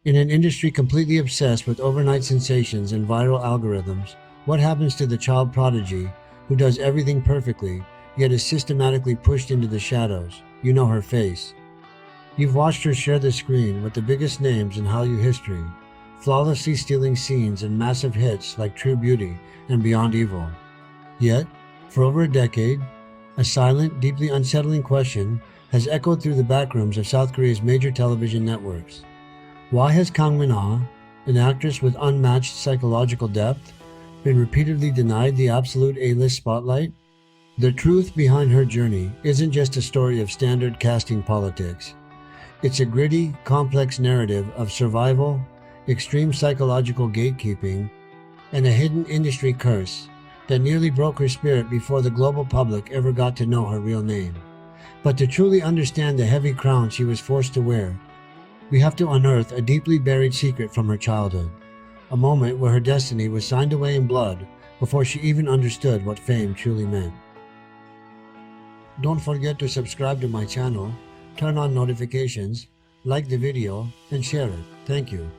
In an industry completely obsessed with overnight sensations and viral algorithms, what happens to the child prodigy who does everything perfectly, yet is systematically pushed into the shadows? You know her face. You've watched her share the screen with the biggest names in Hallyu history, flawlessly stealing scenes and massive hits like True Beauty and Beyond Evil. Yet, for over a decade, a silent, deeply unsettling question has echoed through the backrooms of South Korea's major television networks. Why has Kang Min-ah, an actress with unmatched psychological depth, been repeatedly denied the absolute A-list spotlight? The truth behind her journey isn't just a story of standard casting politics. It's a gritty, complex narrative of survival, extreme psychological gatekeeping, and a hidden industry curse that nearly broke her spirit before the global public ever got to know her real name. But to truly understand the heavy crown she was forced to wear, we have to unearth a deeply buried secret from her childhood, a moment where her destiny was signed away in blood before she even understood what fame truly meant. Don't forget to subscribe to my channel, turn on notifications, like the video, and share it. Thank you.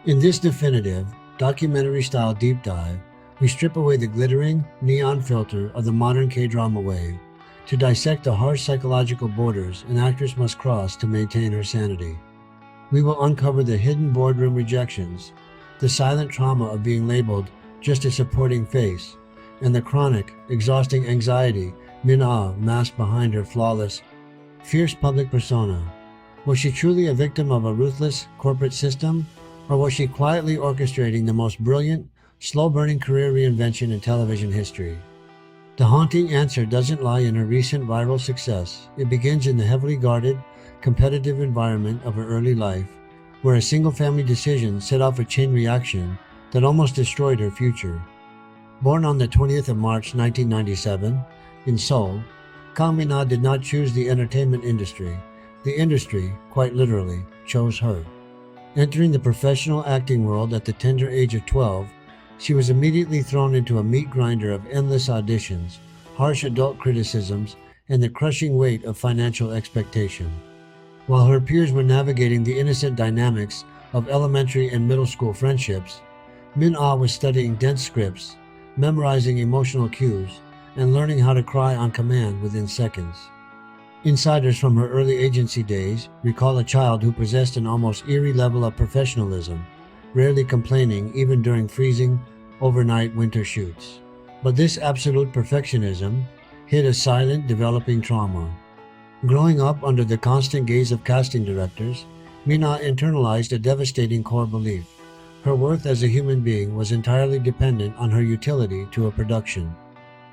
In this definitive, documentary-style deep dive, we strip away the glittering, neon filter of the modern K-drama wave to dissect the harsh psychological borders an actress must cross to maintain her sanity. We will uncover the hidden boardroom rejections, the silent trauma of being labeled just a supporting face, and the chronic, exhausting anxiety Min-ah masked behind her flawless, fierce public persona. Was she truly a victim of a ruthless corporate system, or was she quietly orchestrating the most brilliant, slow-burning career reinvention in television history? The haunting answer doesn't lie in her recent viral success. It begins in the heavily guarded, competitive environment of her early life, where a single-family decision set off a chain reaction that almost destroyed her future. Born on the 20th of March 1997 in Seoul, Kang Min-ah did not choose the entertainment industry. The industry, quite literally, chose her. Entering the professional acting world at the tender age of 12, she was immediately thrown into a meat grinder of endless auditions, harsh adult criticisms, and the crushing weight of financial expectation. While her peers were navigating the innocent dynamics of elementary and middle school friendships, Min-ah was studying dense scripts, memorizing emotional cues, and learning how to cry on command within seconds. Insiders from her early agency days recall a child who possessed an almost eerie level of professionalism, rarely complaining even during freezing, overnight winter shoots. But this absolute perfectionism hid a silent, developing trauma. Growing up under the constant gaze of casting directors, Min-ah internalized a devastating core belief. Her worth as a human being was entirely dependent on her utility to a production.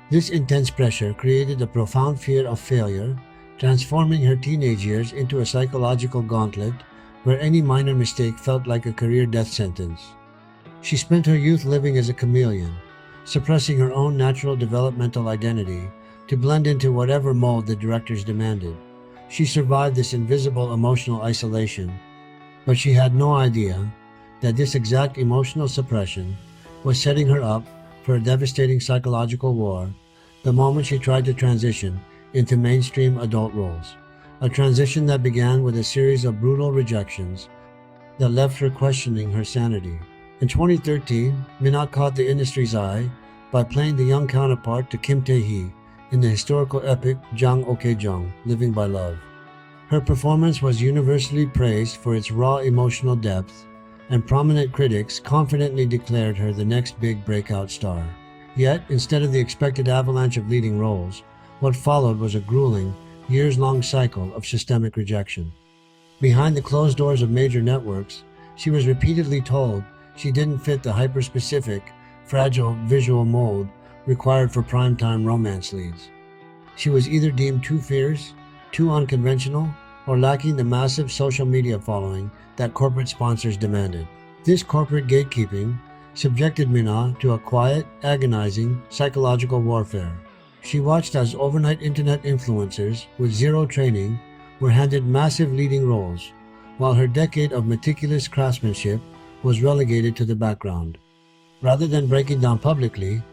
This intense pressure created a profound fear of failure, transforming her teenage years into a psychological gauntlet where any minor mistake felt like a career death sentence. She spent her youth living as a chameleon, suppressing her own natural developmental identity to blend into whatever mold the directors demanded. She survived this invisible emotional isolation, but she had no idea that this exact emotional suppression was setting her up for a devastating psychological war the moment she tried to transition into mainstream adult roles, a transition that began with a series of brutal rejections that left her questioning her sanity. In 2013, Min-ah caught the industry's eye by playing the young counterpart to Kim Tae-hee in the historical epic Jang Ok-jung, Living by Love. Her performance was universally praised for its raw emotional depth, and prominent critics confidently declared her the next big breakout star. Yet, instead of the expected avalanche of leading roles, what followed was a grueling, years-long cycle of systemic rejection. Behind the closed doors of major networks, she was repeatedly told she didn't fit the hyper-specific, fragile visual mold required for primetime romance leads. She was either deemed too fierce, too unconventional, or lacking the massive social media following that corporate sponsors demanded. This corporate gatekeeping subjected Min-ah to a quiet, agonizing psychological warfare. She watched as overnight internet influencers with zero training were handed massive leading roles, while her decade of meticulous craftsmanship was relegated to the background. Rather than breaking down publicly,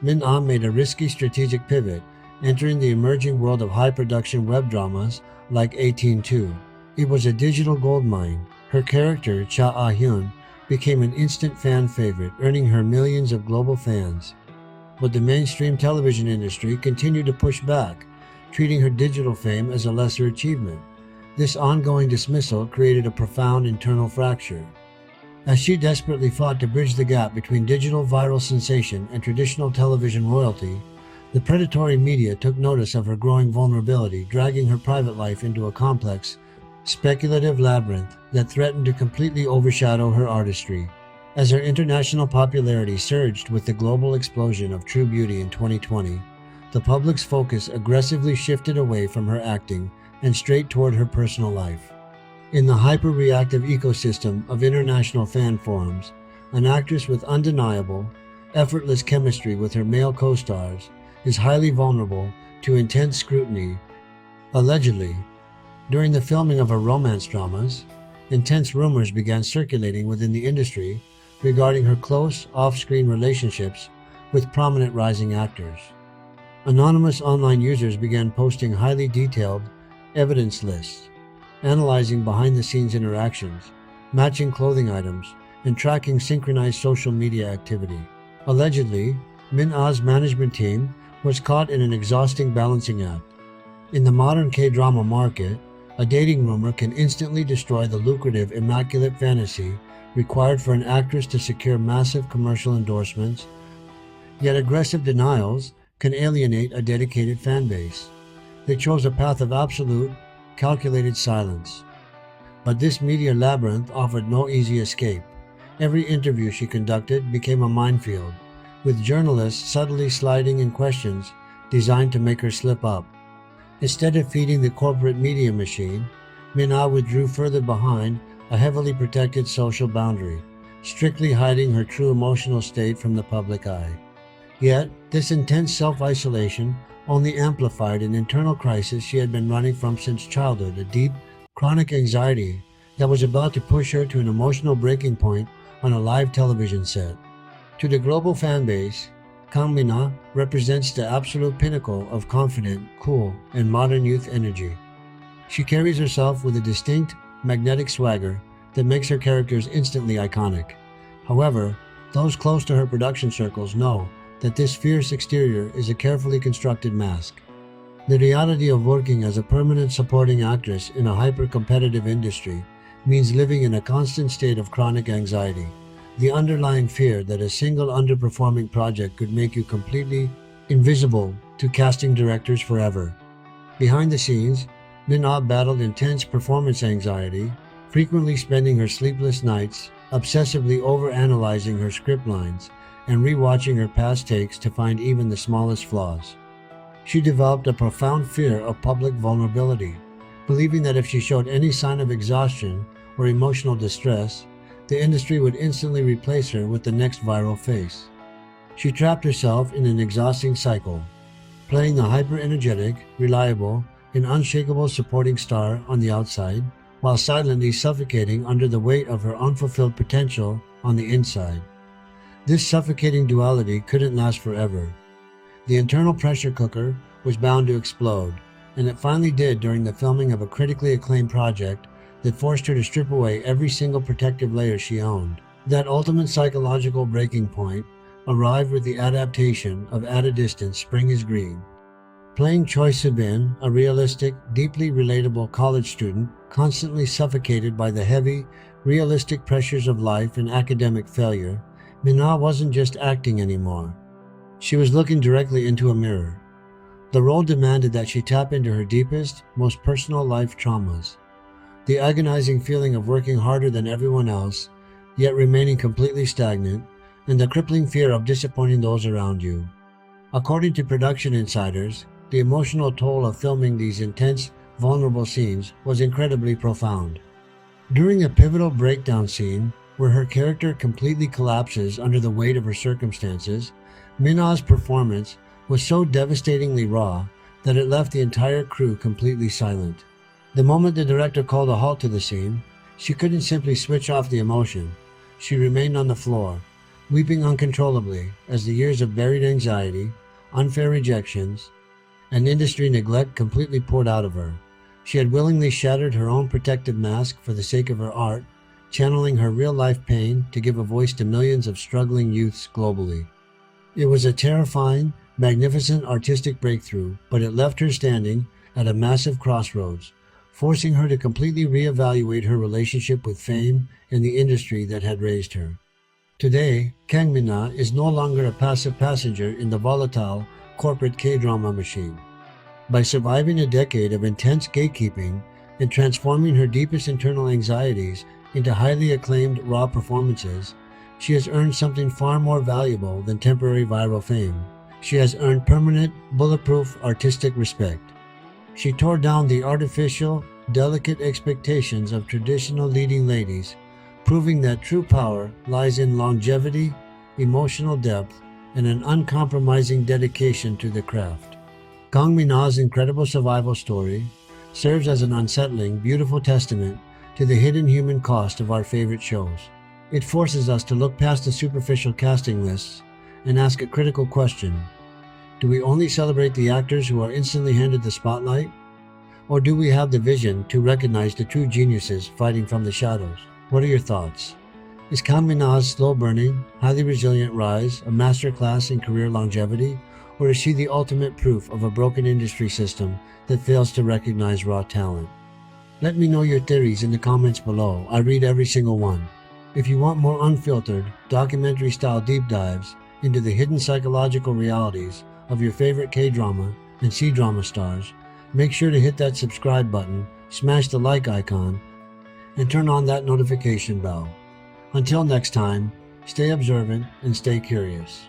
Min-ah made a risky strategic pivot, entering the emerging world of high-production web dramas like 18-2. It was a digital goldmine, Her character, Cha Ah-hyun, became an instant fan favorite, earning her millions of global fans. But the mainstream television industry continued to push back, treating her digital fame as a lesser achievement. This ongoing dismissal created a profound internal fracture. As she desperately fought to bridge the gap between digital viral sensation and traditional television royalty, the predatory media took notice of her growing vulnerability, dragging her private life into a complex, speculative labyrinth that threatened to completely overshadow her artistry. As her international popularity surged with the global explosion of True Beauty in 2020, the public's focus aggressively shifted away from her acting and straight toward her personal life. In the hyper-reactive ecosystem of international fan forums, an actress with undeniable, effortless chemistry with her male co-stars is highly vulnerable to intense scrutiny. Allegedly, during the filming of her romance dramas, intense rumors began circulating within the industry regarding her close, off-screen relationships with prominent rising actors. Anonymous online users began posting highly detailed evidence lists, analyzing behind-the-scenes interactions, matching clothing items, and tracking synchronized social media activity. Allegedly, Min-ah's management team was caught in an exhausting balancing act. In the modern K-drama market, a dating rumor can instantly destroy the lucrative immaculate fantasy required for an actress to secure massive commercial endorsements, yet aggressive denials can alienate a dedicated fan base. They chose a path of absolute, calculated silence. But this media labyrinth offered no easy escape. Every interview she conducted became a minefield, with journalists subtly sliding in questions designed to make her slip up. Instead of feeding the corporate media machine, Min-ah withdrew further behind a heavily protected social boundary, strictly hiding her true emotional state from the public eye. Yet, this intense self-isolation only amplified an internal crisis she had been running from since childhood, a deep, chronic anxiety that was about to push her to an emotional breaking point on a live television set. To the global fan base, Kang Min-ah represents the absolute pinnacle of confident, cool, and modern youth energy. She carries herself with a distinct, magnetic swagger that makes her characters instantly iconic. However, those close to her production circles know that this fierce exterior is a carefully constructed mask. The reality of working as a permanent supporting actress in a hyper-competitive industry means living in a constant state of chronic anxiety. The underlying fear that a single underperforming project could make you completely invisible to casting directors forever. Behind the scenes, Min-ah battled intense performance anxiety, frequently spending her sleepless nights obsessively overanalyzing her script lines and rewatching her past takes to find even the smallest flaws. She developed a profound fear of public vulnerability, believing that if she showed any sign of exhaustion or emotional distress, the industry would instantly replace her with the next viral face. She trapped herself in an exhausting cycle, playing the hyper-energetic, reliable, and unshakable supporting star on the outside, while silently suffocating under the weight of her unfulfilled potential on the inside. This suffocating duality couldn't last forever. The internal pressure cooker was bound to explode, and it finally did during the filming of a critically acclaimed project that forced her to strip away every single protective layer she owned. That ultimate psychological breaking point arrived with the adaptation of At a Distance, Spring is Green. Playing Choi Soo-bin, a realistic, deeply relatable college student constantly suffocated by the heavy, realistic pressures of life and academic failure, Min-ah wasn't just acting anymore. She was looking directly into a mirror. The role demanded that she tap into her deepest, most personal life traumas. The agonizing feeling of working harder than everyone else, yet remaining completely stagnant, and the crippling fear of disappointing those around you. According to production insiders, the emotional toll of filming these intense, vulnerable scenes was incredibly profound. During a pivotal breakdown scene, where her character completely collapses under the weight of her circumstances, Min-ah's performance was so devastatingly raw that it left the entire crew completely silent. The moment the director called a halt to the scene, she couldn't simply switch off the emotion. She remained on the floor, weeping uncontrollably as the years of buried anxiety, unfair rejections, and industry neglect completely poured out of her. She had willingly shattered her own protective mask for the sake of her art, channeling her real-life pain to give a voice to millions of struggling youths globally. It was a terrifying, magnificent artistic breakthrough, but it left her standing at a massive crossroads, forcing her to completely reevaluate her relationship with fame and the industry that had raised her. Today, Kang Min-ah is no longer a passive passenger in the volatile corporate K-drama machine. By surviving a decade of intense gatekeeping and transforming her deepest internal anxieties into highly acclaimed raw performances, she has earned something far more valuable than temporary viral fame. She has earned permanent, bulletproof artistic respect. She tore down the artificial, delicate expectations of traditional leading ladies, proving that true power lies in longevity, emotional depth, and an uncompromising dedication to the craft. Kang Min-ah's incredible survival story serves as an unsettling, beautiful testament to the hidden human cost of our favorite shows. It forces us to look past the superficial casting lists and ask a critical question. Do we only celebrate the actors who are instantly handed the spotlight? Or do we have the vision to recognize the true geniuses fighting from the shadows? What are your thoughts? Is Kang Min-ah's slow-burning, highly resilient rise a masterclass in career longevity? Or is she the ultimate proof of a broken industry system that fails to recognize raw talent? Let me know your theories in the comments below. I read every single one. If you want more unfiltered, documentary-style deep dives into the hidden psychological realities of your favorite K-drama and C-drama stars, make sure to hit that subscribe button, smash the like icon, and turn on that notification bell. Until next time, stay observant and stay curious.